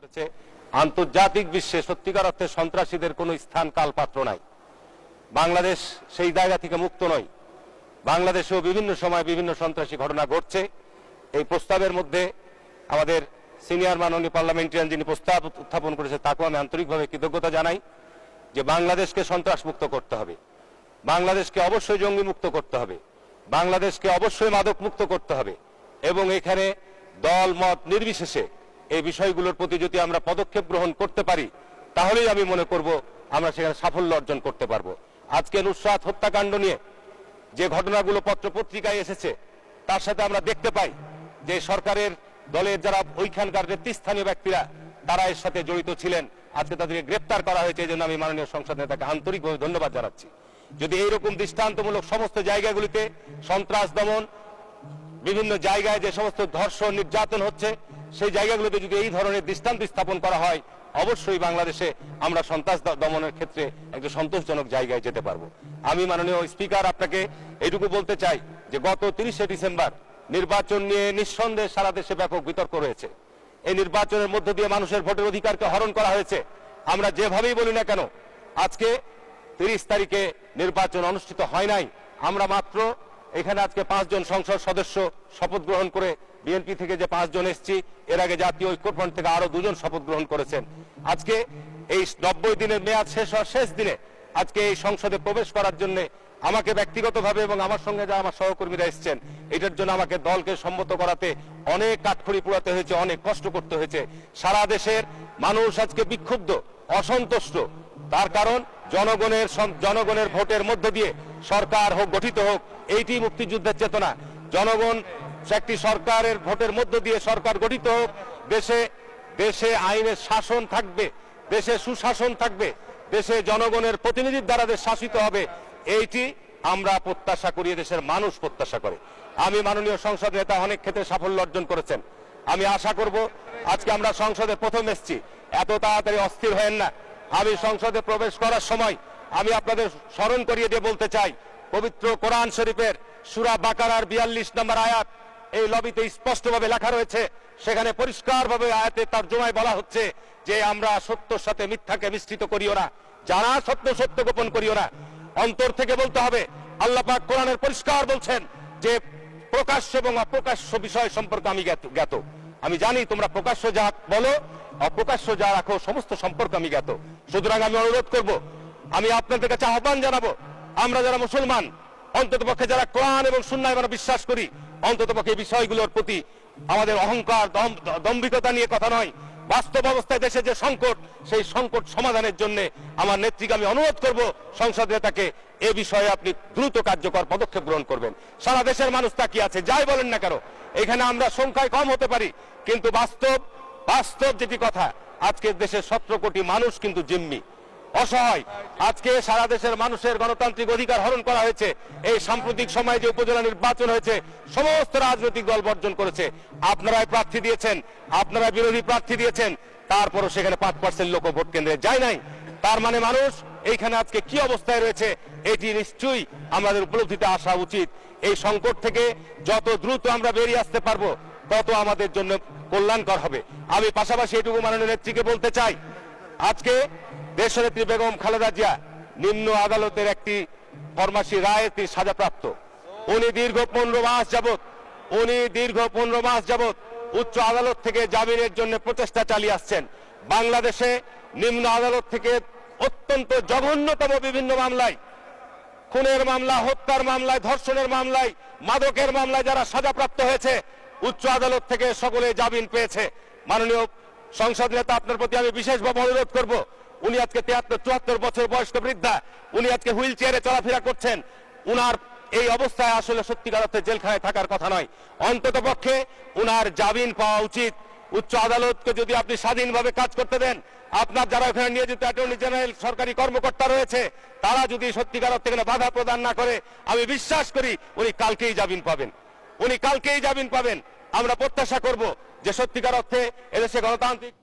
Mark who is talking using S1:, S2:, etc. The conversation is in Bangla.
S1: ঘটেছে। আন্তর্জাতিক বিশ্বে সত্যিকার অর্থে সন্ত্রাসীদের কোনো স্থান কাল পাত্র নাই। বাংলাদেশ সেই জায়গা থেকে মুক্ত নয়। বাংলাদেশেও বিভিন্ন সময় বিভিন্ন সন্ত্রাসী ঘটনা ঘটছে। এই প্রস্তাবের মধ্যে আমাদের সিনিয়র মাননীয় পার্লামেন্টারিয়ান যিনি প্রস্তাব উত্থাপন করেছে তাকেও আমি আন্তরিকভাবে কৃতজ্ঞতা জানাই যে বাংলাদেশকে সন্ত্রাস মুক্ত করতে হবে, বাংলাদেশকে অবশ্যই জঙ্গি মুক্ত করতে হবে, বাংলাদেশকে অবশ্যই মাদক মুক্ত করতে হবে এবং এখানে দল মত নির্বিশেষে এই বিষয়গুলোর প্রতি যদি আমরা পদক্ষেপ গ্রহণ করতে পারি তাহলেই আমি মনে করব আমরা সেখানে সাফল্য অর্জন করতে পারবো। আজকে নুসরাত হত্যাকাণ্ড নিয়ে যে ঘটনাগুলো পত্রপত্রিকায় এসেছে তার সাথে আমরা দেখতে পাই যে সরকারের দলের যারা ওইখানকার নেতৃস্থানীয় ব্যক্তিরা তারা এর সাথে জড়িত ছিলেন। আজকে তাদেরকে গ্রেপ্তার করা হয়েছে, এই জন্য আমি মাননীয় সংসদ নেতাকে আন্তরিকভাবে ধন্যবাদ জানাচ্ছি। যদি এইরকম দৃষ্টান্তমূলক সমস্ত জায়গাগুলিতে সন্ত্রাস দমন, বিভিন্ন জায়গায় যে সমস্ত ধর্ষণ নির্যাতন হচ্ছে সেই জায়গাগুলোতে যদি এই ধরনের দৃষ্টান্ত স্থাপন করা হয় অবশ্যই বাংলাদেশে আমরা সন্ত্রাস দমনের ক্ষেত্রে একটা সন্তোষজনক জায়গায় যেতে পারবো। আমি মাননীয় স্পিকার আপনাকে এইটুকু বলতে চাই যে গত 30শে ডিসেম্বর নির্বাচন নিয়ে নিঃসন্দেহে সারা দেশে ব্যাপক বিতর্ক রয়েছে। এই নির্বাচনের মধ্য দিয়ে মানুষের ভোটের অধিকারকে হরণ করা হয়েছে। আমরা যেভাবেই বলি না কেন আজকে 30 তারিখে নির্বাচন অনুষ্ঠিত হয় নাই। আমরা মাত্র এখানে আজকে 5 জন সংসদ সদস্য শপথ গ্রহণ করে বিএনপি থেকে যে 5 জন এসেছি, এর আগে জাতীয় ঐক্যফ্রন্ট থেকে আরো 2 জন শপথ গ্রহণ করেছেন। আজকে এই 90 দিনের মেয়াদ শেষ হওয়ার শেষ দিনে আজকে এই সংসদে প্রবেশ করার জন্য আমাকে ব্যক্তিগতভাবে এবং আমার সঙ্গে যারা আমার সহকর্মীরা এসেছেন এটার জন্য আমাকে দলকে সম্মত করাতে অনেক কাঠখড়ি পোড়াতে হয়েছে, অনেক কষ্ট করতে হয়েছে। সারা দেশের মানুষ আজকে বিক্ষুব্ধ, অসন্তুষ্ট। তার কারণ জনগণের ভোটের মধ্য দিয়ে সরকার হোক গঠিত হোক, এইটি মুক্তিযুদ্ধের চেতনা। জনগণ একটি সরকারের ভোটের মধ্য দিয়ে সরকার গঠিত হোক, দেশে আইনের শাসন থাকবে, দেশে সুশাসন থাকবে, দেশে জনগণের প্রতিনিধির দ্বারা দেশ শাসিত হবে, এইটি আমরা প্রত্যাশা করি, দেশের মানুষ প্রত্যাশা করে। আমি মাননীয় সংসদ নেতা অনেক ক্ষেত্রে সাফল্য অর্জন করেছেন। আমি আশা করব আজকে আমরা সংসদে প্রথম এসেছি, এত তাড়াতাড়ি অস্থির হয়েন না। আমি সংসদে প্রবেশ করার সময় আমি আপনাদের স্মরণ করিয়ে দিয়ে বলতে চাই পবিত্র কোরআন শরীফের সূরা বাকারার 42 নম্বর আয়াত এই লবিতে স্পষ্টভাবে লেখা রয়েছে। সেখানে পরিষ্কারভাবে আয়াতে তরজমায় বলা হচ্ছে যে আমরা সত্যের সাথে মিথ্যাকে মিশ্রিত করিও না, জানা সত্য সত্য গোপন করিও না। অন্তর থেকে বলতে হবে। আল্লাহ পাক কোরআনের পরিষ্কার বলছেন যে প্রকাশ্য এবং অপ্রকাশ্য বিষয় সম্পর্কে আমি জ্ঞাত। আমি জানি তোমরা প্রকাশ্য যা বলো অপ্রকাশ্য যা রাখো সমস্ত সম্পর্ক আমি জ্ঞাত। সুতরাং আমি অনুরোধ করব, আমি আপনাদের কাছে আহ্বান জানাবো, আমরা যারা মুসলমান অন্ততপক্ষে যারা কোরআন এবং সুন্নাহয় আমরা বিশ্বাস করি অন্ততপক্ষে এই বিষয়গুলোর প্রতি আমাদের অহংকার দম্ভিকতা নিয়ে কথা নয়, বাস্তব অবস্থায় দেশে যে সংকট সেই সংকট সমাধানের জন্য আমার নেত্রীকে আমি অনুরোধ করব সংসদ নেতাকে এ বিষয়ে আপনি দ্রুত কার্যকর পদক্ষেপ গ্রহণ করবেন। সারা দেশের মানুষ তাকিয়ে আছে, যাই বলেন না কেন। এখানে আমরা সংখ্যায় কম হতে পারি কিন্তু বাস্তব যেটি কথা আজকে দেশের 17 কোটি মানুষ কিন্তু জিম্মি, অসহায়। আজকে সারা দেশের মানুষের গণতান্ত্রিক অধিকার হরণ করা হয়েছে। এই সাম্প্রতিক সময়ে যে উপজেলা নির্বাচন হয়েছে সমস্ত রাজনৈতিক দল বর্জন করেছে। আপনারাই প্রার্থী দিয়েছেন, আপনারা বিরোধী প্রার্থী দিয়েছেন, তারপরও সেখানে 5% লোক ভোট কেন্দ্রে যায় নাই। তার মানে মানুষ এইখানে আজকে কি অবস্থায় রয়েছে এটি নিশ্চয়ই আমাদের উপলব্ধিতে আসা উচিত। এই সংকট থেকে যত দ্রুত আমরা বেরিয়ে আসতে পারবো তত আমাদের জন্য কল্যাণকর হবে। আমি পাশাপাশি এটুকু মাননীয় নেত্রীকে বলতে চাই, আজকে দেশনেত্রী বেগম খালেদা জিয়া নিম্ন আদালতের একটি ফরমাসি রায়ে তিনি সাজাপ্রাপ্ত। উনি দীর্ঘ 15 মাস যাবত উচ্চ আদালত থেকে জামিনের জন্য প্রচেষ্টা চালিয়ে আসছেন। বাংলাদেশে নিম্ন আদালত থেকে অত্যন্ত জঘন্যতম বিভিন্ন মামলায়, খুনের মামলা, হত্যার মামলায়, ধর্ষণের মামলায়, মাদকের মামলায় যারা সাজাপ্রাপ্ত হয়েছে উচ্চ আদালত থেকে সকলে জামিন পেয়েছে। মাননীয় সংসদ নেতা আপনার প্রতি আমি বিশেষভাবে অনুরোধ করব, উনি আজকে 73-74 বছর বয়স্ক বৃদ্ধা, উনি আজকে হুইল চেয়ারে চলাফেরা করছেন। উনার এই অবস্থায় আসলে সত্যিকার অর্থে জেলখানায় থাকার কথা নয়। অন্তত পক্ষে উনার জামিন পাওয়া উচিত। উচ্চ আদালতকে যদি আপনি স্বাধীনভাবে কাজ করতে দেন, আপনার যারা এখানে নিয়োজিত অ্যাটর্নি জেনারেল সরকারি কর্মকর্তা রয়েছে তারা যদি সত্যিকার অর্থে বাধা প্রদান না করে, আমি বিশ্বাস করি উনি কালকেই জামিন পাবেন। আমরা প্রত্যাশা করব যে সত্যিকার অর্থে এদেশে গণতান্ত্রিক